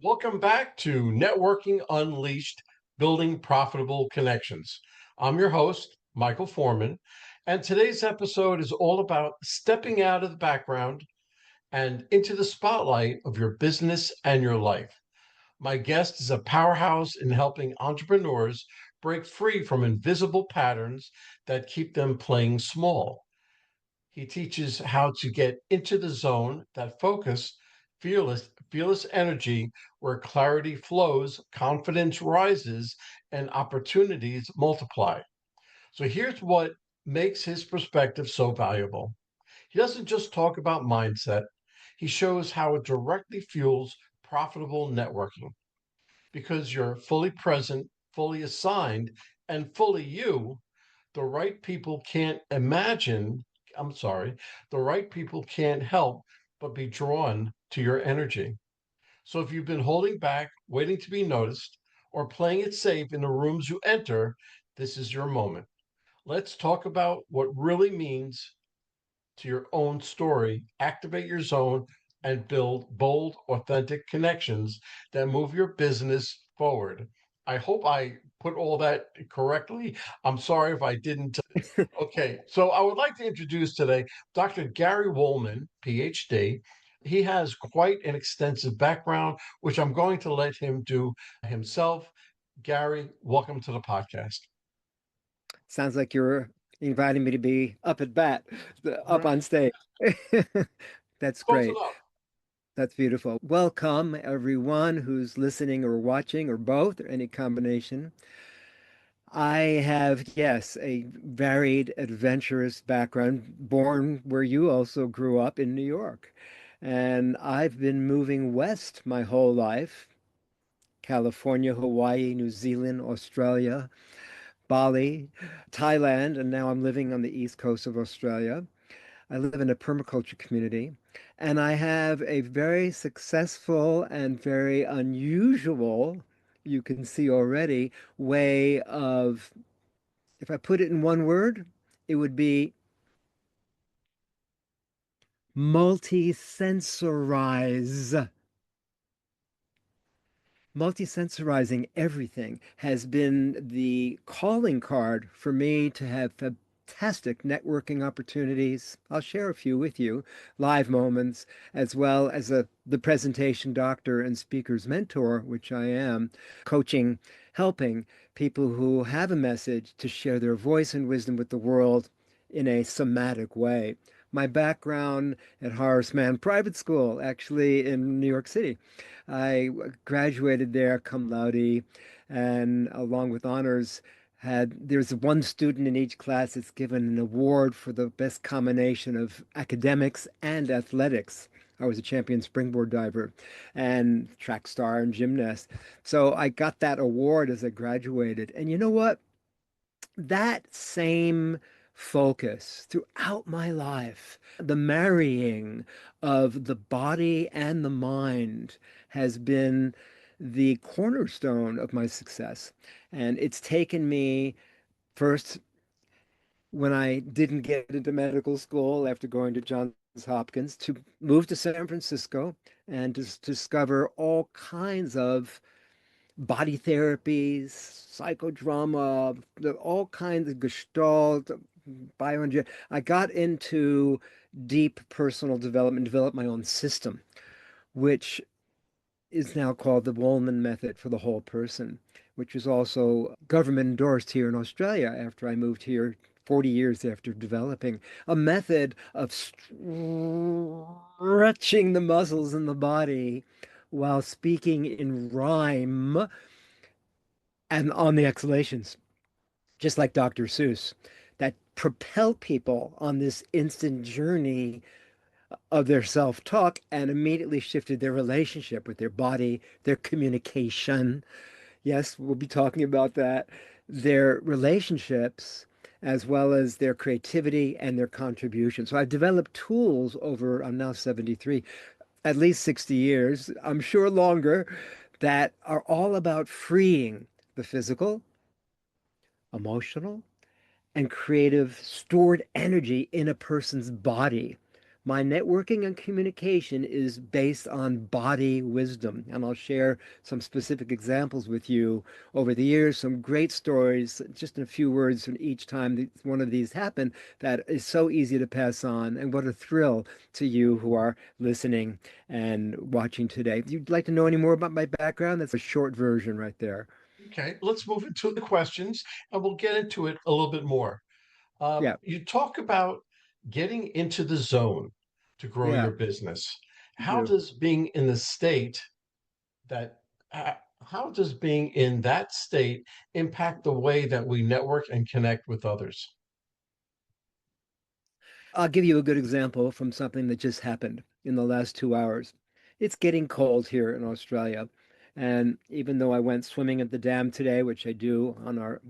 Welcome back to Networking Unleashed, Building Profitable Connections. I'm your host, Michael Forman, and today's episode is all about stepping out of the background and into the spotlight of your business and your life. My guest is a powerhouse in helping entrepreneurs break free from invisible patterns that keep them playing small. He teaches how to get into the zone, that focus, fearless energy where clarity flows, confidence rises, and opportunities multiply. So here's what makes his perspective so valuable. He doesn't just talk about mindset, he shows how it directly fuels profitable networking. Because you're fully present, fully assigned, and fully you, the right people can't imagine, I'm sorry, the right people can't help but be drawn to your energy. So if you've been holding back, waiting to be noticed, or playing it safe in the rooms you enter, this is your moment. Let's talk about what really means to your own story, activate your zone, and build bold, authentic connections that move your business forward. I hope I put all that correctly. I'm sorry if I didn't. Okay, so I would like to introduce today Dr. Gary Wohlman, PhD. He has quite an extensive background, which I'm going to let him do himself. Gary, welcome to the podcast. Sounds like you're inviting me to be up at bat, up Right. on stage. That's Close great. enough. That's beautiful. Welcome, everyone who's listening or watching or both, or any combination. I have, yes, a varied, adventurous background, born where you also grew up in New York. And I've been moving west my whole life, California, Hawaii, New Zealand, Australia, Bali, Thailand, and now I'm living on the east coast of Australia. I live in a permaculture community, and I have a very successful and very unusual, you can see already, way of, if I put it in one word, it would be multisensorize. Multisensorizing everything has been the calling card for me to have fantastic networking opportunities. I'll share a few with you, live moments, as well as the presentation doctor and speaker's mentor, which I am, coaching, helping people who have a message to share their voice and wisdom with the world in a somatic way. My background at Horace Mann Private School, actually in New York City. I graduated there cum laude, and along with honors, there's one student in each class that's given an award for the best combination of academics and athletics. I was a champion springboard diver and track star and gymnast. So I got that award as I graduated. And you know what? That same focus throughout my life, the marrying of the body and the mind has been the cornerstone of my success. And it's taken me first when I didn't get into medical school after going to Johns Hopkins to move to San Francisco and to discover all kinds of body therapies, psychodrama, all kinds of gestalt, bioengineering. I got into deep personal development, developed my own system, which is now called the Wallman method for the whole person, which was also government endorsed here in Australia after I moved here 40 years after developing a method of stretching the muscles in the body while speaking in rhyme and on the exhalations, just like Dr. Seuss, that propel people on this instant journey of their self-talk and immediately shifted their relationship with their body, their communication. Yes, we'll be talking about that. Their relationships, as well as their creativity and their contribution. So I've developed tools over, I'm now 73, at least 60 years, I'm sure longer, that are all about freeing the physical, emotional, and creative stored energy in a person's body. My networking and communication is based on body wisdom. And I'll share some specific examples with you over the years, some great stories, just in a few words from each time one of these happened that is so easy to pass on. And what a thrill to you who are listening and watching today. You'd like to know any more about my background? That's a short version right there. Okay, let's move into the questions and we'll get into it a little bit more. Yeah, You talk about getting into the zone to grow yeah, your business. you How do. does being in the state that, uh, how does being in that state impact the way that we network and connect with others? I'll give you a good example from something that just happened in the last 2 hours. It's getting cold here in Australia. And even though I went swimming at the dam today, which I do on our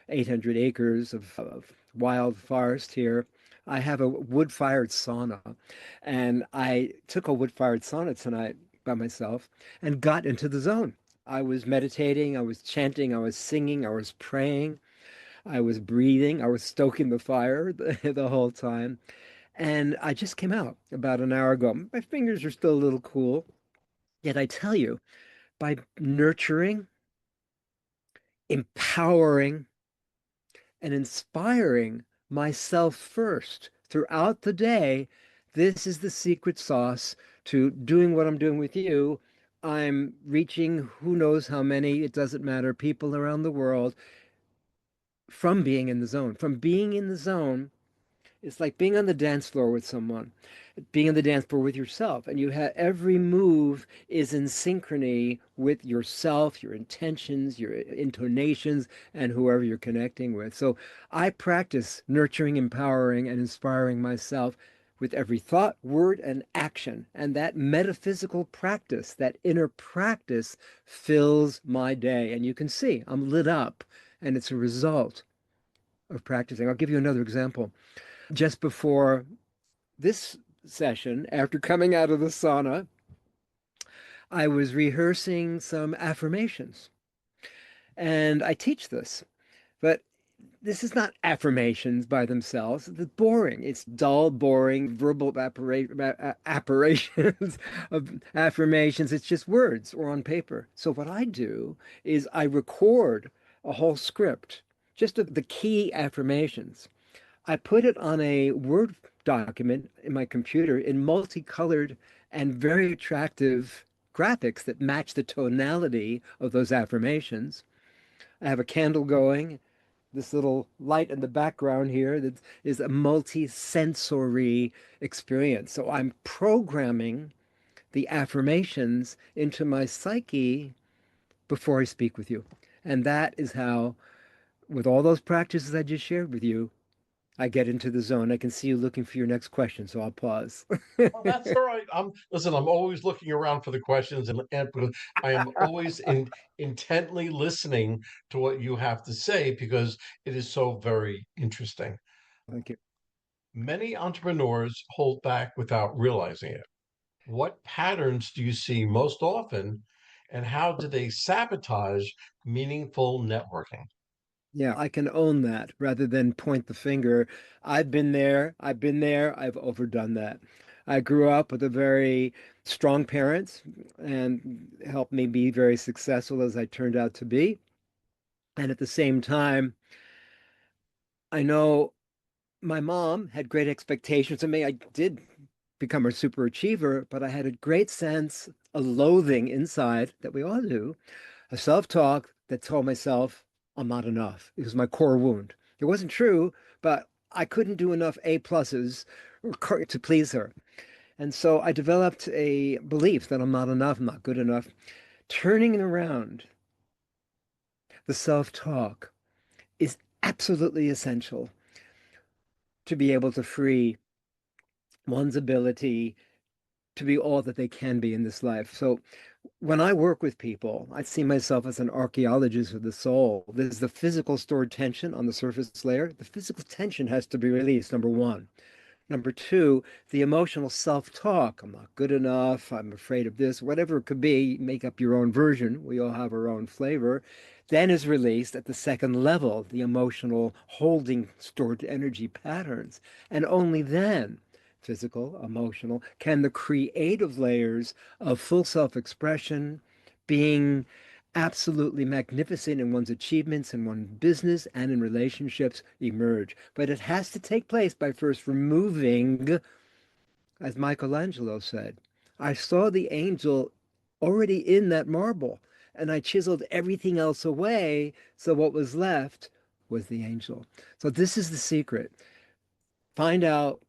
800 acres of wild forest here, I have a wood-fired sauna. And I took a wood-fired sauna tonight by myself and got into the zone. I was meditating, I was chanting, I was singing, I was praying, I was breathing, I was stoking the fire the whole time. And I just came out about an hour ago. My fingers are still a little cool. Yet I tell you, by nurturing, empowering, and inspiring myself first throughout the day, this is the secret sauce to doing what I'm doing with you. I'm reaching who knows how many, it doesn't matter, people around the world from being in the zone. From being in the zone, it's like being on the dance floor with someone, being on the dance floor with yourself, and you have every move is in synchrony with yourself, your intentions, your intonations, and whoever you're connecting with. So I practice nurturing, empowering, and inspiring myself with every thought, word, and action. And that metaphysical practice, that inner practice, fills my day. And you can see I'm lit up, and it's a result of practicing. I'll give you another example. Just before this session, after coming out of the sauna, I was rehearsing some affirmations. And I teach this, but this is not affirmations by themselves. It's boring. It's dull, boring, verbal apparitions of affirmations. It's just words or on paper. So what I do is I record a whole script, just of the key affirmations. I put it on a Word document in my computer in multicolored and very attractive graphics that match the tonality of those affirmations. I have a candle going, this little light in the background here that is a multi-sensory experience. So I'm programming the affirmations into my psyche before I speak with you. And that is how, with all those practices I just shared with you, I get into the zone. I can see you looking for your next question, so I'll pause. Oh, that's all right. Listen, I'm always looking around for the questions and I am always intently listening to what you have to say because it is so very interesting. Thank you. Many entrepreneurs hold back without realizing it. What patterns do you see most often, and how do they sabotage meaningful networking? Yeah, I can own that rather than point the finger. I've been there. I've been there. I've overdone that. I grew up with a very strong parents and helped me be very successful as I turned out to be. And at the same time, I know my mom had great expectations of me. I did become a super achiever, but I had a great sense of loathing inside that we all do, a self-talk that told myself I'm not enough. It was my core wound. It wasn't true, but I couldn't do enough A pluses to please her. And so I developed a belief that I'm not enough, I'm not good enough. Turning it around, the self-talk is absolutely essential to be able to free one's ability to be all that they can be in this life. So when I work with people, I see myself as an archaeologist of the soul. There's the physical stored tension on the surface layer. The physical tension has to be released, number one. Number two, the emotional self-talk. I'm not good enough. I'm afraid of this, whatever it could be. Make up your own version. We all have our own flavor. Then is released at the second level, the emotional holding stored energy patterns. And only then physical, emotional, can the creative layers of full self-expression, being absolutely magnificent in one's achievements in one's business and in relationships emerge. But it has to take place by first removing, as Michelangelo said, I saw the angel already in that marble, and I chiseled everything else away, so what was left was the angel. So this is the secret. Find out,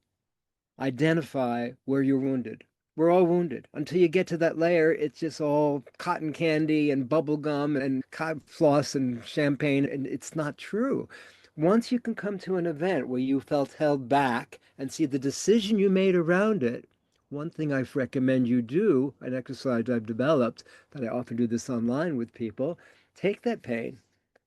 identify where you're wounded. We're all wounded. Until you get to that layer, it's just all cotton candy and bubble gum and cotton floss and champagne, and it's not true. Once you can come to an event where you felt held back and see the decision you made around it, one thing I recommend you do, an exercise I've developed that I often do this online with people, take that pain,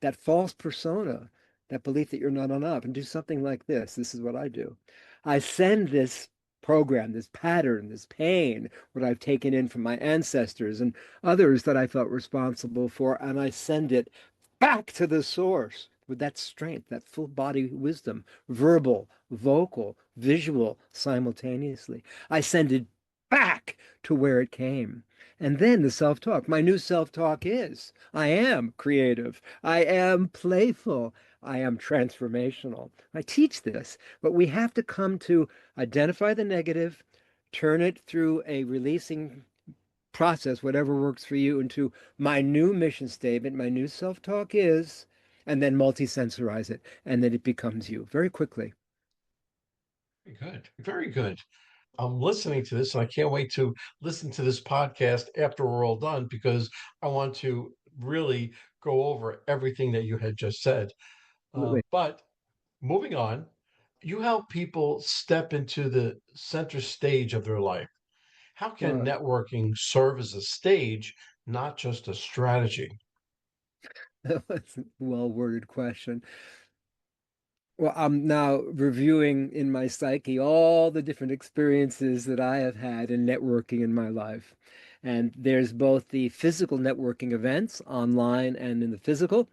that false persona, that belief that you're not enough, and do something like this. This is what I do. I send this program, this pattern, this pain, what I've taken in from my ancestors and others that I felt responsible for, and I send it back to the source with that strength, that full body wisdom, verbal, vocal, visual, simultaneously. I send it back to where it came. And then the self-talk. My new self-talk is I am creative. I am playful. I am transformational. I teach this, but we have to come to identify the negative, turn it through a releasing process, whatever works for you, into my new mission statement, my new self-talk is, and then multisensorize it, and then it becomes you very quickly. Very good. Very good. I'm listening to this and I can't wait to listen to this podcast after we're all done because I want to really go over everything that you had just said. Absolutely. But moving on, you help people step into the center stage of their life. How can Uh, networking serve as a stage, not just a strategy? that was a well-worded question. Well, I'm now reviewing in my psyche all the different experiences that I have had in networking in my life. And there's both the physical networking events online and in the physical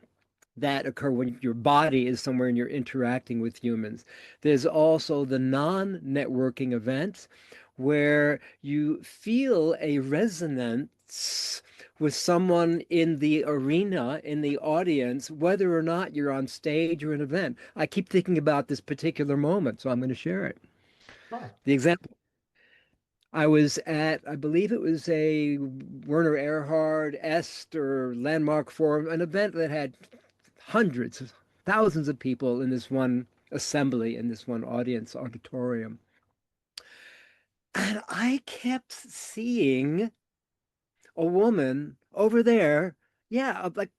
that occur when your body is somewhere and you're interacting with humans. There's also the non-networking events where you feel a resonance with someone in the arena, in the audience, whether or not you're on stage or an event. I keep thinking about this particular moment, so I'm going to share it. Sure. The example. I was at, I believe it was a Werner Erhard Est or Landmark Forum, an event that had hundreds, thousands of people in this one assembly, in this one audience auditorium. And I kept seeing a woman over there, yeah, like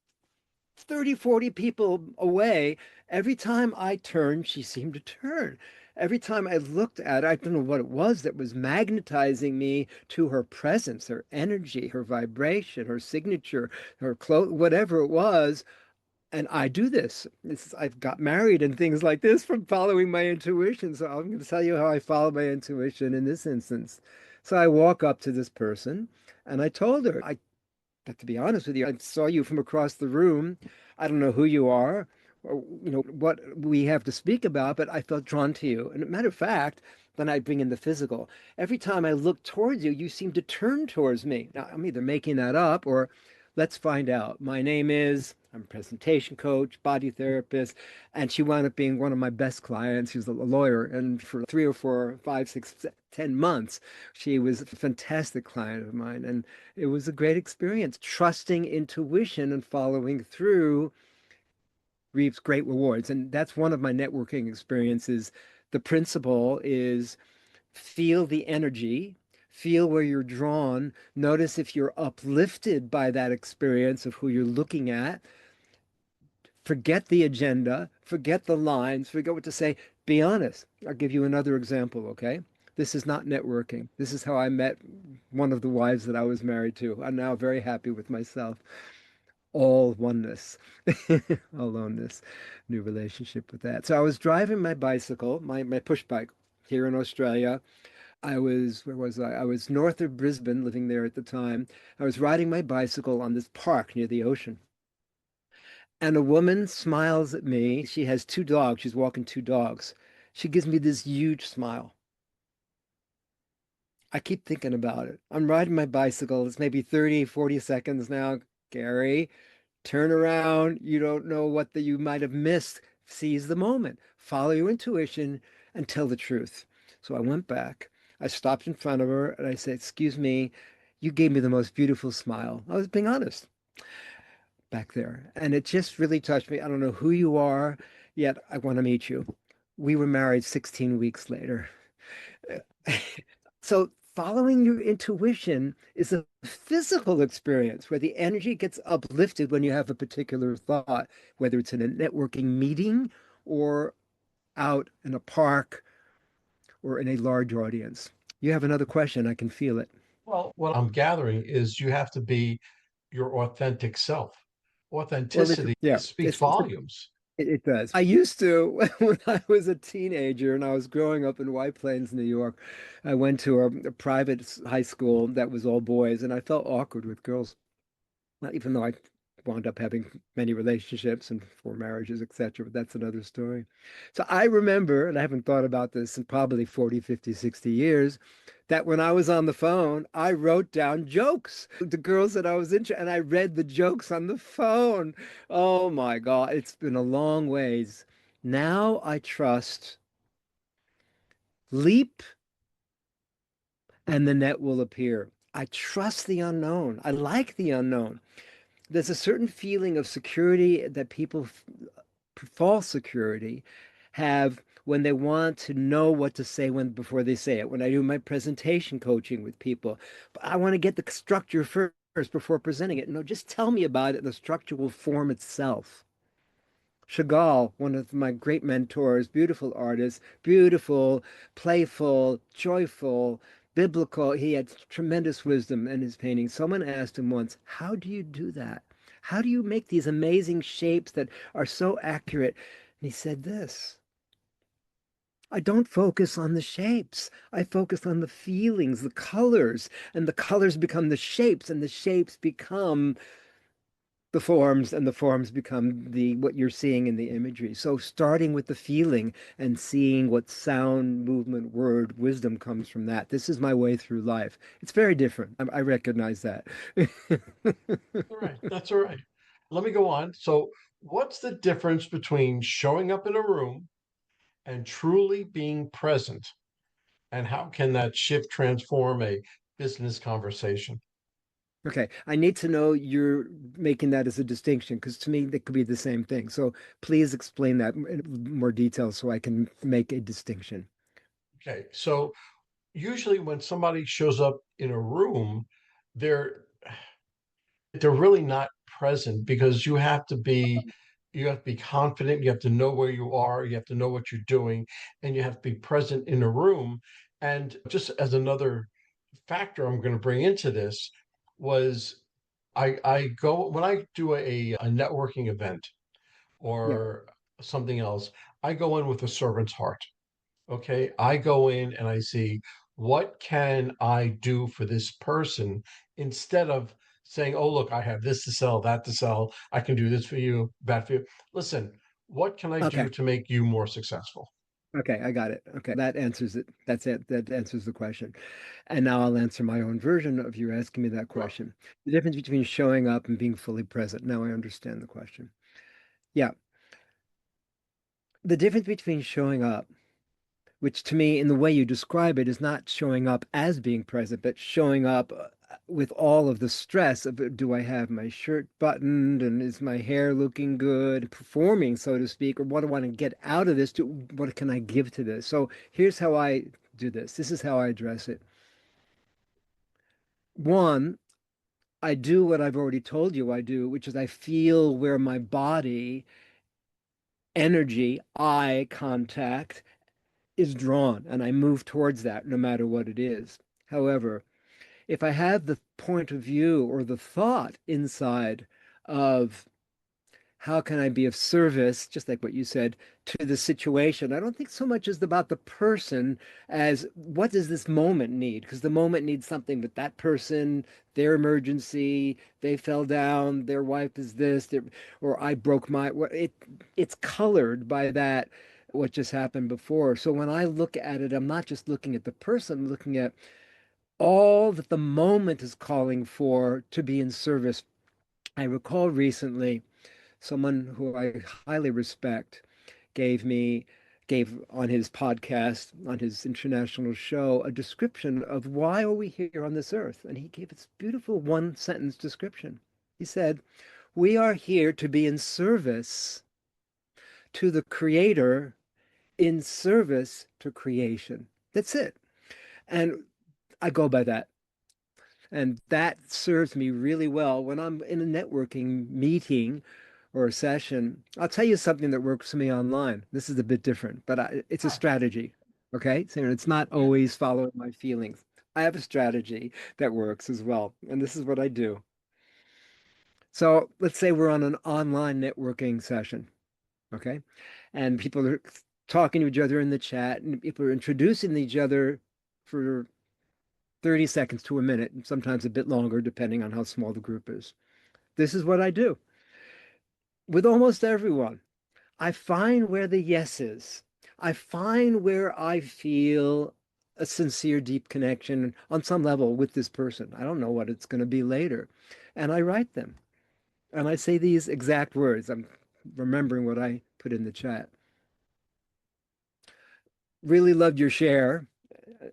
30, 40 people away. Every time I turned, she seemed to turn. Every time I looked at her, I don't know what it was that was magnetizing me to her presence, her energy, her vibration, her signature, her clothes, whatever it was. And I do this. I've got married and things like this from following my intuition. So I'm going to tell you how I follow my intuition in this instance. So I walk up to this person and I told her, but to be honest with you, I saw you from across the room. I don't know who you are or what we have to speak about, but I felt drawn to you. And a matter of fact, then I bring in the physical. Every time I look towards you, you seem to turn towards me. Now, I'm either making that up or let's find out. My name is, I'm a presentation coach, body therapist, and she wound up being one of my best clients. She was a lawyer, and for 3 or 4, 5, 6, 10 months, she was a fantastic client of mine. And it was a great experience. Trusting intuition and following through reaps great rewards. And that's one of my networking experiences. The principle is feel the energy, feel where you're drawn, notice if you're uplifted by that experience of who you're looking at. Forget the agenda, forget the lines, forget what to say. Be honest. I'll give you another example, okay? This is not networking. This is how I met one of the wives that I was married to. I'm now very happy with myself. All oneness, aloneness, new relationship with that. So I was driving my bicycle, my push bike here in Australia. Where was I? I was north of Brisbane, living there at the time. I was riding my bicycle on this park near the ocean. And a woman smiles at me. She has two dogs. She's walking two dogs. She gives me this huge smile. I keep thinking about it. I'm riding my bicycle. It's maybe 30, 40 seconds now. Gary, turn around. You don't know what you might have missed. Seize the moment. Follow your intuition and tell the truth. So I went back. I stopped in front of her and I said, "Excuse me, you gave me the most beautiful smile." I was being honest back there. And it just really touched me. I don't know who you are, yet I want to meet you. We were married 16 weeks later. So following your intuition is a physical experience where the energy gets uplifted when you have a particular thought, whether it's in a networking meeting or out in a park or in a large audience. You have another question. I can feel it. Well, what I'm gathering is you have to be your authentic self. Well, Authenticity yeah, speaks volumes. it does. I used to, when I was a teenager and I was growing up in White Plains, New York, I went to a private high school that was all boys, and I felt awkward with girls. Not even though I wound up having many relationships and four marriages, etc., but that's another story. So I remember, and I haven't thought about this in probably 40, 50, 60 years, that when I was on the phone, I wrote down jokes. The girls that I was into, and I read the jokes on the phone. Oh my God, it's been a long ways. Now I trust leap and the net will appear. I trust the unknown. I like the unknown. There's a certain feeling of security that people, false security, have when they want to know what to say when before they say it. When I do my presentation coaching with people, but I want to get the structure first before presenting it. No, just tell me about it. The structure will form itself. Chagall, one of my great mentors, beautiful artist, beautiful, playful, joyful, biblical. He had tremendous wisdom in his painting. Someone asked him once, "How do you do that? How do you make these amazing shapes that are so accurate?" And he said this: I don't focus on the shapes. I focus on the feelings, the colors, and the colors become the shapes, and the shapes become the forms, and the forms become the what you're seeing in the imagery. So starting with the feeling and seeing what sound, movement, word, wisdom comes from that. This is my way through life. It's very different. I recognize that. All right, that's all right. Let me go on. So, what's the difference between showing up in a room and truly being present? And how can that shift transform a business conversation? Okay, I need to know you're making that as a distinction because to me that could be the same thing. So please explain that in more detail so I can make a distinction. Okay, so usually when somebody shows up in a room, they're they're really not present because you have to be confident, you have to know where you are, you have to know what you're doing, and you have to be present in a room. And just as another factor I'm going to bring into this was I go when I do a networking event Yeah. or something else, I go in with a servant's heart. Okay, I go in and I see what can I do for this person instead of saying, "Oh, look, I have this to sell, that to sell. I can do this for you, that for you." Listen, what can I do Okay. to make you more successful? Okay, I got it. Okay, that answers it. That's it. That answers the question. And now I'll answer my own version of you asking me that Sure. question. The difference between showing up and being fully present. Now I understand the question. Yeah. The difference between showing up, which to me, in the way you describe it, is not showing up as being present, but showing up with all of the stress of do I have my shirt buttoned and is my hair looking good, performing, so to speak, or what do I want to get out of this? What can I give to this? So here's how I do this. This is how I address it. One, I do what I've already told you I do, which is I feel where my body, energy, eye contact is drawn, and I move towards that no matter what it is. However, if I have the point of view or the thought inside of how can I be of service, just like what you said, to the situation, I don't think so much is about the person as what does this moment need? Because the moment needs something, but that person, their emergency, they fell down, their wife is this, or I broke my, it's colored by that, what just happened before. So when I look at it, I'm not just looking at the person, I'm looking at all that the moment is calling for to be in service. I recall recently someone who I highly respect gave me gave on his podcast, on his international show, a description of why are we here on this earth. And he gave this beautiful one sentence description. He said, "We are here to be in service to the creator, in service to creation." That's it. And I go by that. And that serves me really well when I'm in a networking meeting or a session. I'll tell you something that works for me online. This is a bit different, but it's a Sure. strategy. Okay. So it's not Okay. always following my feelings. I have a strategy that works as well. And this is what I do. So let's say we're on an online networking session. Okay. And people are talking to each other in the chat, and people are introducing each other for 30 seconds to a minute, and sometimes a bit longer, depending on how small the group is. This is what I do with almost everyone. I find where the yes is. I find where I feel a sincere, deep connection on some level with this person. I don't know what it's going to be later. And I write them. And I say these exact words. I'm remembering what I put in the chat. Really loved your share,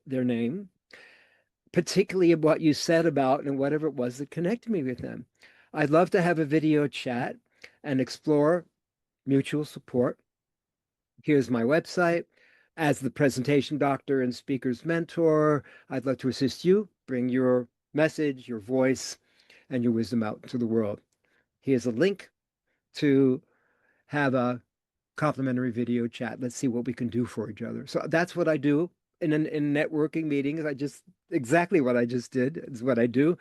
their name, particularly what you said about and whatever it was that connected me with them. I'd love to have a video chat and explore mutual support. Here's my website. As the presentation doctor and speaker's mentor, I'd love to assist you. Bring your message, your voice, and your wisdom out to the world. Here's a link to have a complimentary video chat. Let's see what we can do for each other. So that's what I do in networking meetings. I just exactly what I just did is what I do.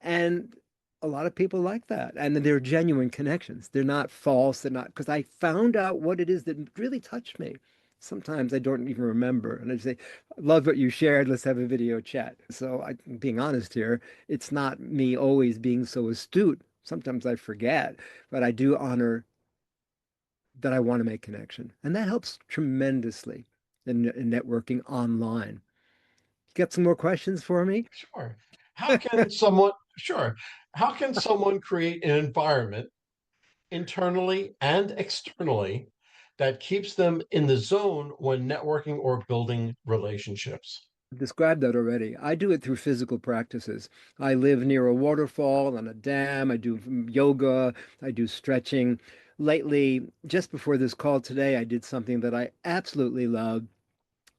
And a lot of people like that. And they're genuine connections. They're not false. They're not, because I found out what it is that really touched me. Sometimes I don't even remember. And I say, love what you shared. Let's have a video chat. So being honest here, it's not me always being so astute. Sometimes I forget, but I do honor that I want to make connection. And that helps tremendously in networking online. Got some more questions for me? Sure. How can someone create an environment internally and externally that keeps them in the zone when networking or building relationships? Described that already. I do it through physical practices. I live near a waterfall and a dam. I do yoga. I do stretching. Lately, just before this call today, I did something that I absolutely love.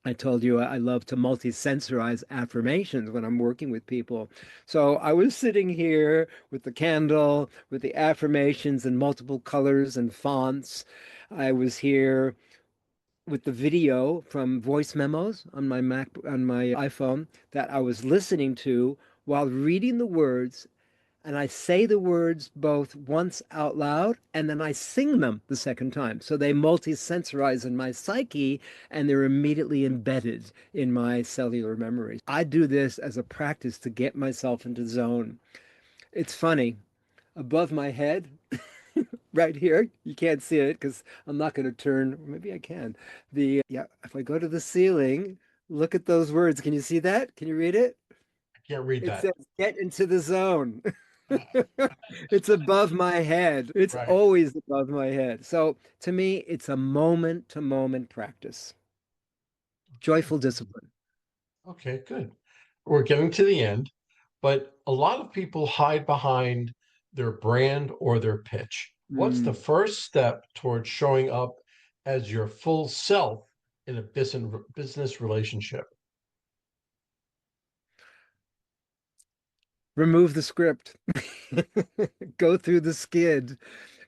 I told you I love to multi-sensorize affirmations when I'm working with people. So I was sitting here with the candle, with the affirmations in multiple colors and fonts. I was here with the video from voice memos on my Mac, on my iPhone, that I was listening to while reading the words. And I say the words both once out loud and then I sing them the second time. So they multi-sensorize in my psyche and they're immediately embedded in my cellular memory. I do this as a practice to get myself into zone. It's funny. Above my head, right here, you can't see it because I'm not going to turn, maybe I can. Yeah, if I go to the ceiling, look at those words. Can you see that? Can you read it? I can't read It that. says, get into the zone. It's above my head. It's Right. always above my head. So to me, it's a moment to moment practice, Okay. joyful discipline. Okay, good. We're getting to the end, but a lot of people hide behind their brand or their pitch. What's the Mm. first step towards showing up as your full self in a business relationship? Remove the script, go through the skid,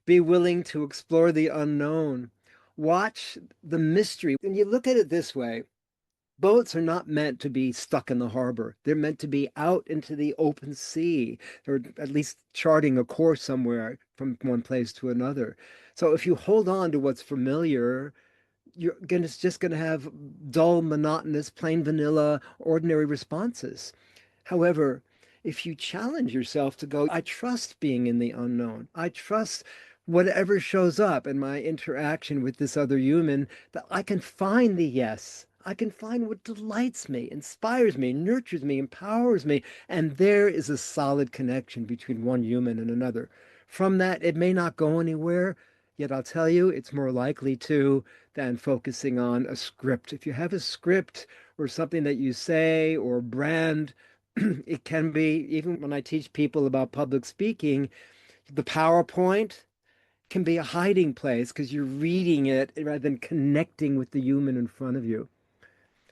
be willing to explore the unknown, watch the mystery. And you look at it this way, boats are not meant to be stuck in the harbor. They're meant to be out into the open sea, or at least charting a course somewhere from one place to another. So if you hold on to what's familiar, it's just gonna have dull, monotonous, plain vanilla, ordinary responses. However, if you challenge yourself to go, I trust being in the unknown. I trust whatever shows up in my interaction with this other human, that I can find the yes. I can find what delights me, inspires me, nurtures me, empowers me. And there is a solid connection between one human and another. From that, it may not go anywhere, yet I'll tell you, it's more likely to than focusing on a script. If you have a script or something that you say or brand, it can be, even when I teach people about public speaking, the PowerPoint can be a hiding place because you're reading it rather than connecting with the human in front of you.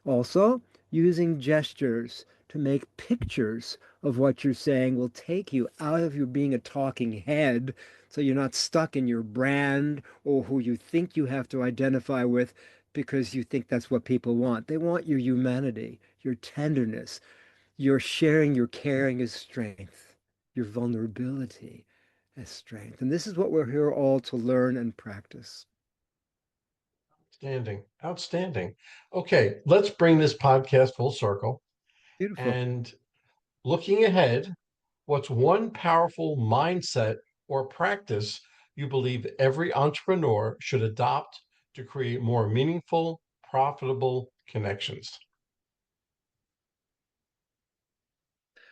Also, using gestures to make pictures of what you're saying will take you out of you being a talking head so you're not stuck in your brand or who you think you have to identify with because you think that's what people want. They want your humanity, your tenderness, your sharing, your caring as strength, your vulnerability as strength. And this is what we're here all to learn and practice. Outstanding. Outstanding. Okay, let's bring this podcast full circle. Beautiful. And looking ahead, what's one powerful mindset or practice you believe every entrepreneur should adopt to create more meaningful, profitable connections?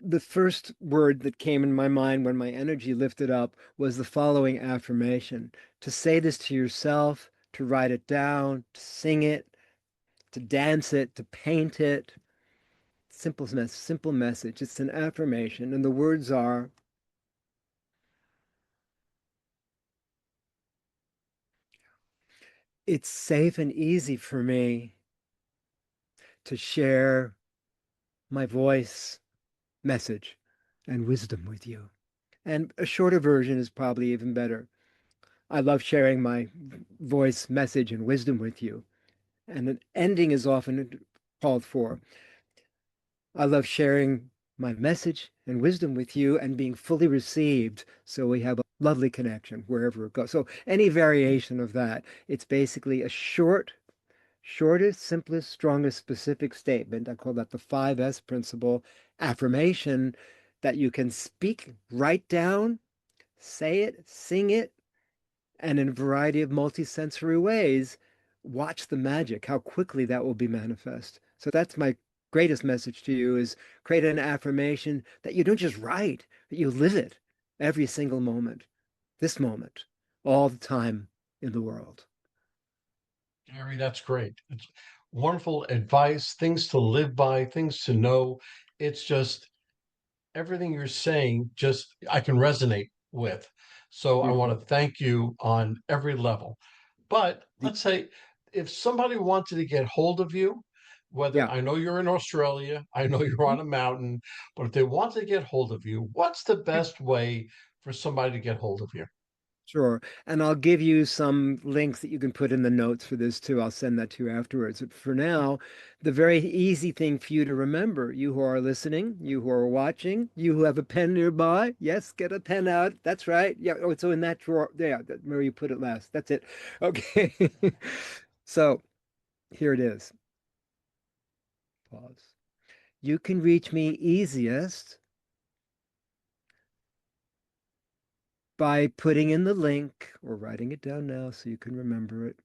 The first word that came in my mind when my energy lifted up was the following affirmation: to say this to yourself, to write it down, to sing it, to dance it, to paint it. Simple message. It's an affirmation. And the words are, it's safe and easy for me to share my voice, message, and wisdom with you. And a shorter version is probably even better. I love sharing my voice, message, and wisdom with you. And an ending is often called for. I love sharing my message and wisdom with you and being fully received. So we have a lovely connection wherever it goes. So any variation of that, it's basically a shortest, simplest, strongest, specific statement. I call that the 5S principle affirmation that you can speak, write down, say it, sing it, and in a variety of multisensory ways, watch the magic, how quickly that will be manifest. So that's my greatest message to you is create an affirmation that you don't just write, but you live it every single moment, this moment, all the time in the world. Gary, that's great. It's wonderful advice, things to live by, things to know. It's just everything you're saying, just I can resonate with. So I want Beautiful. to thank you on every level. But The- let's say if somebody wanted to get hold of you, whether yeah. I know you're in Australia, I know you're on a mountain, but if they want to get hold of you, what's the best way for somebody to get hold of you? Sure. And I'll give you some links that you can put in the notes for this too. I'll send that to you afterwards. But for now, the very easy thing for you to remember, you who are listening, you who are watching, you who have a pen nearby, yes, get a pen out. That's right. Yeah. Oh, so in that drawer, yeah, where you put it last. That's it. Okay. So here it is. Pause. You can reach me easiest by putting in the link or writing it down now so you can remember it.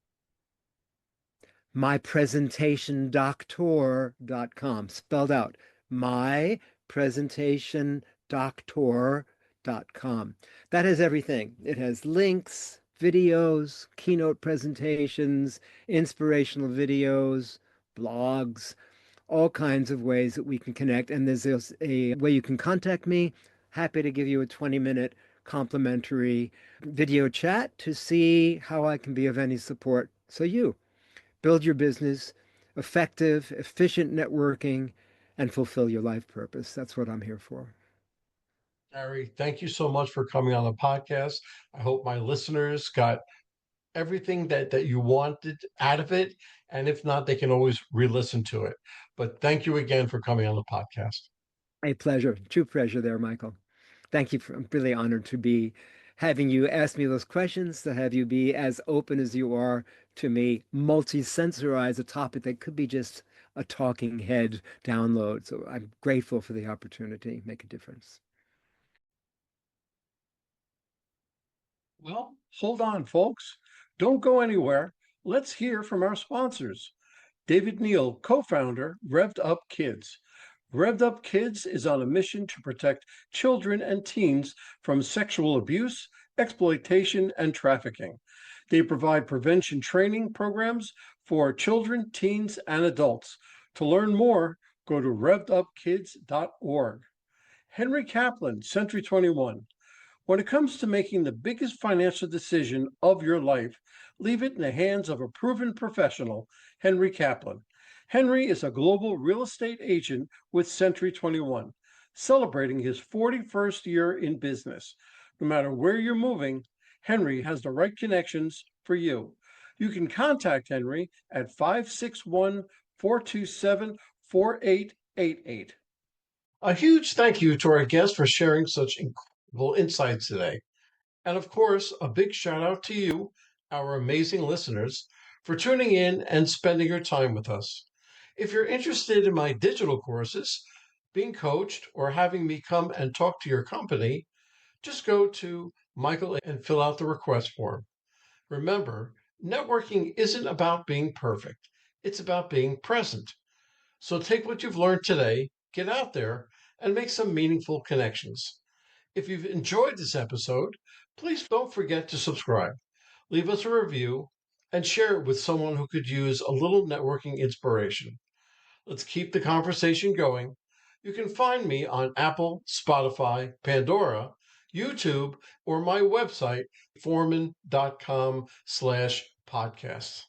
mypresentationdoctor.com, spelled out, mypresentationdoctor.com. That has everything. It has links, videos, keynote presentations, inspirational videos, blogs, all kinds of ways that we can connect. And there's a way you can contact me. Happy to give you a 20-minute complimentary video chat to see how I can be of any support. So you build your business, effective, efficient networking, and fulfill your life purpose. That's what I'm here for. Gary, thank you so much for coming on the podcast. I hope my listeners got everything that you wanted out of it. And if not, they can always re-listen to it. But thank you again for coming on the podcast. A pleasure, true pleasure there, Michael. Thank you. I'm really honored to be having you ask me those questions, to have you be as open as you are to me, multi-sensorize a topic that could be just a talking head download. So I'm grateful for the opportunity. Make a difference. Well, hold on, folks. Don't go anywhere. Let's hear from our sponsors. David Neal, co-founder, Revved Up Kids. Revved Up Kids is on a mission to protect children and teens from sexual abuse, exploitation, and trafficking. They provide prevention training programs for children, teens, and adults. To learn more, go to revvedupkids.org. Henry Kaplan, Century 21. When it comes to making the biggest financial decision of your life, leave it in the hands of a proven professional, Henry Kaplan. Henry is a global real estate agent with Century 21, celebrating his 41st year in business. No matter where you're moving, Henry has the right connections for you. You can contact Henry at 561 427 4888. A huge thank you to our guest for sharing such incredible insights today. And of course, a big shout out to you, our amazing listeners, for tuning in and spending your time with us. If you're interested in my digital courses, being coached, or having me come and talk to your company, just go to Michael and fill out the request form. Remember, networking isn't about being perfect, it's about being present. So take what you've learned today, get out there, and make some meaningful connections. If you've enjoyed this episode, please don't forget to subscribe, leave us a review, and share it with someone who could use a little networking inspiration. Let's keep the conversation going. You can find me on Apple, Spotify, Pandora, YouTube, or my website, forman.com/podcasts.